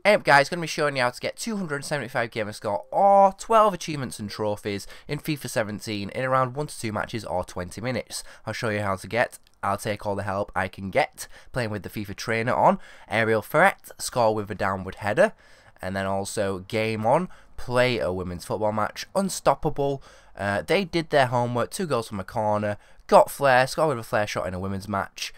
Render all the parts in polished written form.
Hey guys, going to be showing you how to get 275 gamer score or 12 achievements and trophies in FIFA 17 in around 1 to 2 matches or 20 minutes. I'll show you how to get. I'll take all the help I can get, playing with the FIFA trainer on, aerial threat, score with a downward header, and then also game on, play a women's football match, unstoppable. They did their homework, 2 goals from a corner, got flair, score with a flair shot in a women's match,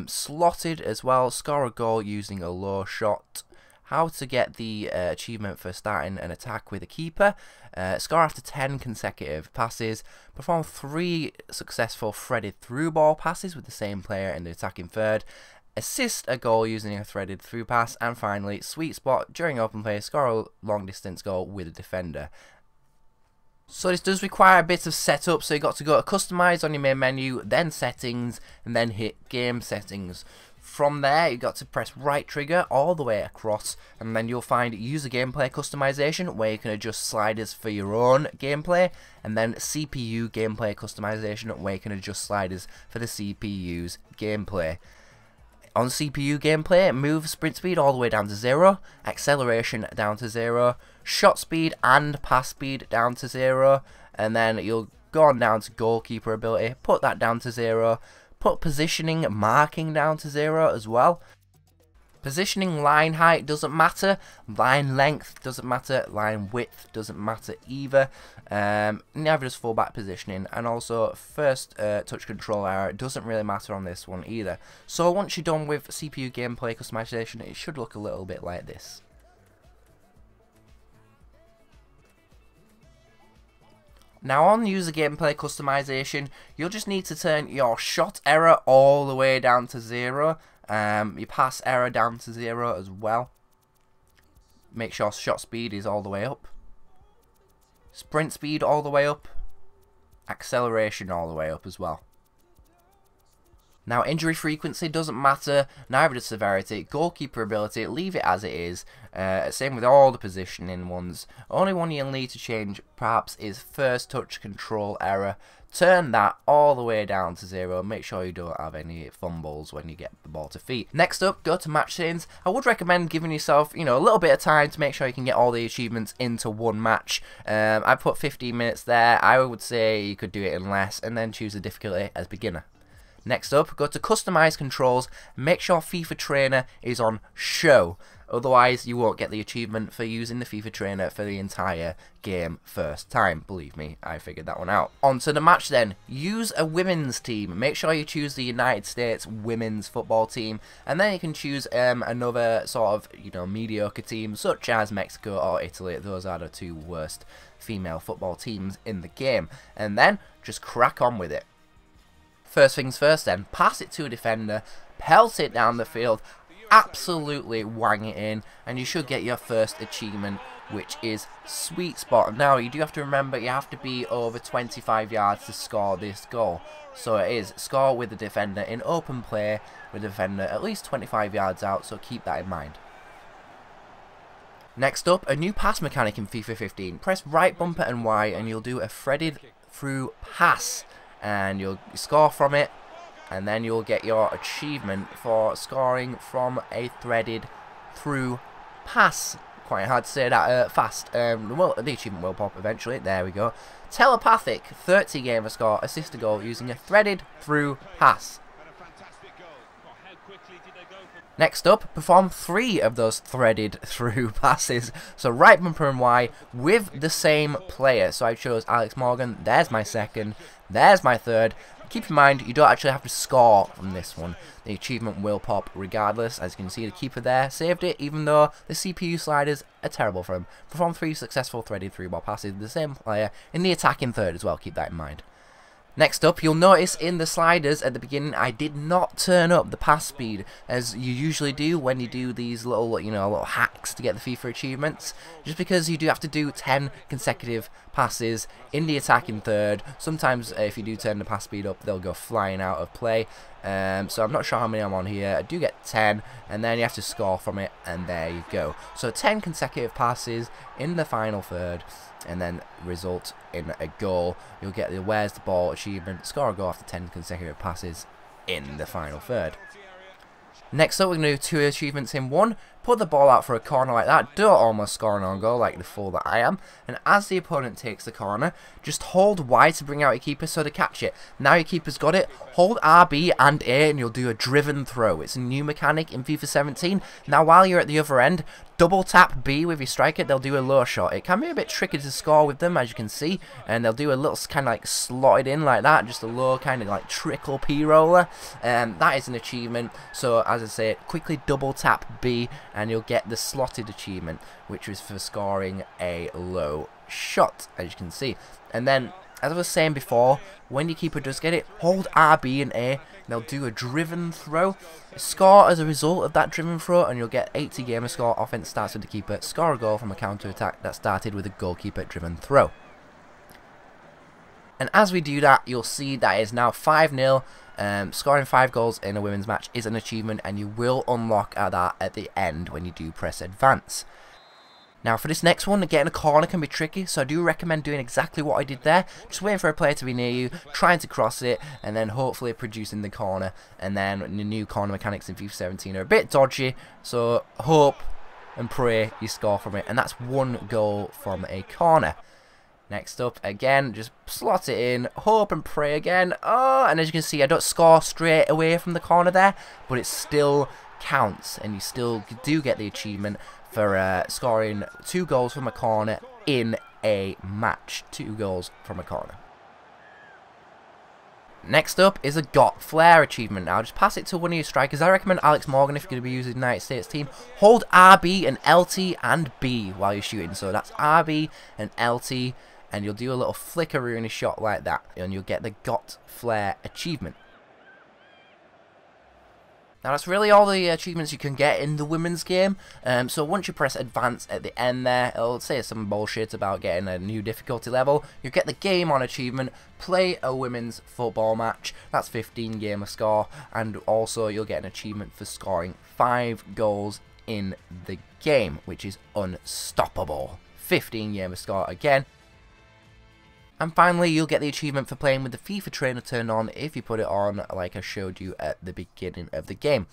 slotted as well, score a goal using a low shot. How to get the achievement for starting an attack with a keeper, score after 10 consecutive passes, perform 3 successful threaded through ball passes with the same player in the attacking third, assist a goal using a threaded through pass, and finally, sweet spot during open play, score a long distance goal with a defender. So this does require a bit of setup, so you got to go to customize on your main menu, then settings, and then hit game settings. From there, you got to press right trigger all the way across, and then you'll find user gameplay customization, where you can adjust sliders for your own gameplay, and then CPU gameplay customization, where you can adjust sliders for the CPU's gameplay. On CPU gameplay, move sprint speed all the way down to 0, acceleration down to 0, shot speed and pass speed down to 0, and then you'll go on down to goalkeeper ability, put that down to 0, put positioning marking down to 0 as well. Positioning line height doesn't matter, line length doesn't matter, line width doesn't matter either. Neither does fullback positioning, and also first touch control error doesn't really matter on this one either. So once you're done with CPU gameplay customization, it should look a little bit like this. Now on user gameplay customization, you'll just need to turn your shot error all the way down to 0. Your pass error down to 0 as well. Make sure shot speed is all the way up. Sprint speed all the way up. Acceleration all the way up as well. Now injury frequency doesn't matter, neither does severity. Goalkeeper ability, leave it as it is. Same with all the positioning ones. Only one you'll need to change perhaps is first touch control error. Turn that all the way down to 0. Make sure you don't have any fumbles when you get the ball to feet. Next up, go to match settings. I would recommend giving yourself, a little bit of time to make sure you can get all the achievements into one match. I put 15 minutes there. I would say you could do it in less, and then choose the difficulty as beginner. Next up, go to customize controls, make sure FIFA trainer is on show, otherwise you won't get the achievement for using the FIFA trainer for the entire game first time. Believe me, I figured that one out. On to the match then, use a women's team, make sure you choose the United States women's football team, and then you can choose another sort of, mediocre team such as Mexico or Italy. Those are the 2 worst female football teams in the game, and then just crack on with it. First things first then, pass it to a defender, pelt it down the field, absolutely wang it in, and you should get your first achievement, which is sweet spot. Now you do have to remember you have to be over 25 yards to score this goal. So it is score with the defender in open play, with the defender at least 25 yards out, so keep that in mind. Next up, a new pass mechanic in FIFA 15. Press right bumper and Y and you'll do a threaded through pass. And you'll score from it, and then you'll get your achievement for scoring from a threaded through pass. Quite hard to say that fast. Well, the achievement will pop eventually. There we go. Telepathic, 30 gamer score, assist a goal using a threaded through pass. Next up, perform 3 of those threaded through passes. So right bumper and Y with the same player. So I chose Alex Morgan. There's my second. There's my third. Keep in mind, you don't actually have to score from this one. The achievement will pop regardless. As you can see, the keeper there saved it, even though the CPU sliders are terrible for him. Perform 3 successful threaded through ball passes with the same player in the attacking third as well. Keep that in mind. Next up, you'll notice in the sliders at the beginning I did not turn up the pass speed as you usually do when you do these little, little hacks to get the FIFA achievements. Just because you do have to do 10 consecutive passes in the attacking third. Sometimes if you do turn the pass speed up, they'll go flying out of play. So I'm not sure how many I'm on here. I do get 10, and then you have to score from it, and there you go. So 10 consecutive passes in the final third, and then result in a goal. You'll get the where's the ball achievement, score a goal after 10 consecutive passes in the final third. Next up, we're going to do 2 achievements in one. Put the ball out for a corner like that. Don't almost score an own goal like the fool that I am. And as the opponent takes the corner, just hold Y to bring out your keeper so to catch it. Now your keeper's got it. Hold RB and A and you'll do a driven throw. It's a new mechanic in FIFA 17. Now while you're at the other end, double tap B with your striker. They'll do a low shot. It can be a bit tricky to score with them, as you can see. And they'll do a little kind of like slotted in like that. Just a low kind of like trickle P roller. That is an achievement. So as I say, quickly double tap B and you'll get the slotted achievement, which is for scoring a low shot, as you can see. And then, as I was saying before, when your keeper does get it, hold RB and A, and they'll do a driven throw. Score as a result of that driven throw, and you'll get 80 gamer score. Offense starts with the keeper. Score a goal from a counter attack that started with a goalkeeper driven throw. And as we do that, you'll see that it's now 5-0. Scoring 5 goals in a women's match is an achievement, and you will unlock that at the end when you do press advance. Now for this next one, getting a corner can be tricky, so I do recommend doing exactly what I did there. Just waiting for a player to be near you, trying to cross it, and then hopefully producing the corner. And then the new corner mechanics in FIFA 17 are a bit dodgy, so hope and pray you score from it. And that's 1 goal from a corner. Next up, again, just slot it in, hope and pray again. Oh, and as you can see, I don't score straight away from the corner there, but it still counts, and you still do get the achievement for scoring 2 goals from a corner in a match. 2 goals from a corner. Next up is a Got Flair achievement. Now just pass it to one of your strikers. I recommend Alex Morgan if you're going to be using the United States team. Hold RB and LT and B while you're shooting. So that's RB and LT, and you'll do a little flickeroonie shot like that, and you'll get the Got Flair achievement. Now that's really all the achievements you can get in the women's game. So once you press advance at the end there, it'll say some bullshit about getting a new difficulty level. You get the game on achievement, play a women's football match. That's 15 gamer score, and also you'll get an achievement for scoring 5 goals in the game, which is unstoppable. 15 gamer score again. And finally, you'll get the achievement for playing with the FIFA trainer turned on if you put it on, like I showed you at the beginning of the game.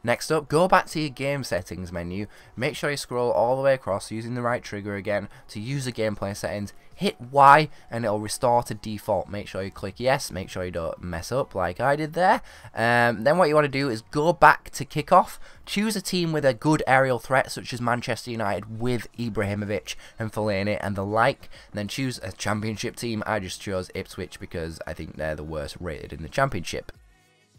Next up, go back to your game settings menu, make sure you scroll all the way across using the right trigger again to use the gameplay settings, hit Y and it'll restore to default. Make sure you click yes, make sure you don't mess up like I did there. Then what you want to do is go back to kickoff, choose a team with a good aerial threat such as Manchester United with Ibrahimovic and Fellaini and the like, and then choose a championship team. I just chose Ipswich because I think they're the worst rated in the championship.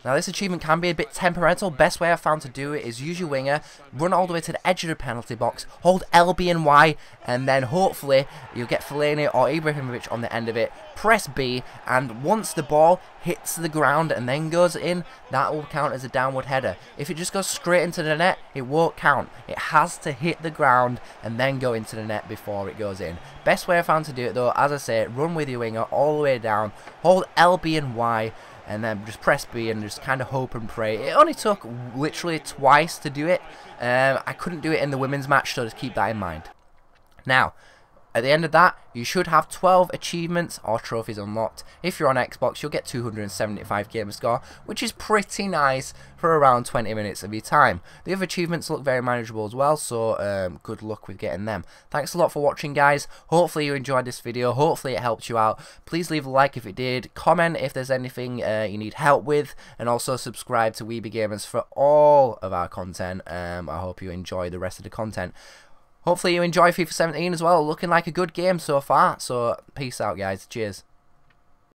Now this achievement can be a bit temperamental. Best way I've found to do it is use your winger, run all the way to the edge of the penalty box, hold LB and Y, and then hopefully you'll get Fellaini or Ibrahimovic on the end of it, press B, and once the ball hits the ground and then goes in, that will count as a downward header. If it just goes straight into the net, it won't count. It has to hit the ground and then go into the net before it goes in. Best way I found to do it though, as I say, run with your winger all the way down, hold LB and Y, and then just press B and just kind of hope and pray. It only took literally twice to do it. I couldn't do it in the women's match, so just keep that in mind. Now, at the end of that, you should have 12 achievements or trophies unlocked. If you're on Xbox, you'll get 275 gamer score, which is pretty nice for around 20 minutes of your time. The other achievements look very manageable as well, so good luck with getting them. Thanks a lot for watching, guys. Hopefully you enjoyed this video. Hopefully it helped you out. Please leave a like if it did. Comment if there's anything you need help with, and also subscribe to Weeby Gamers for all of our content. I hope you enjoy the rest of the content. Hopefully you enjoy FIFA 17 as well. Looking like a good game so far. So peace out, guys. Cheers.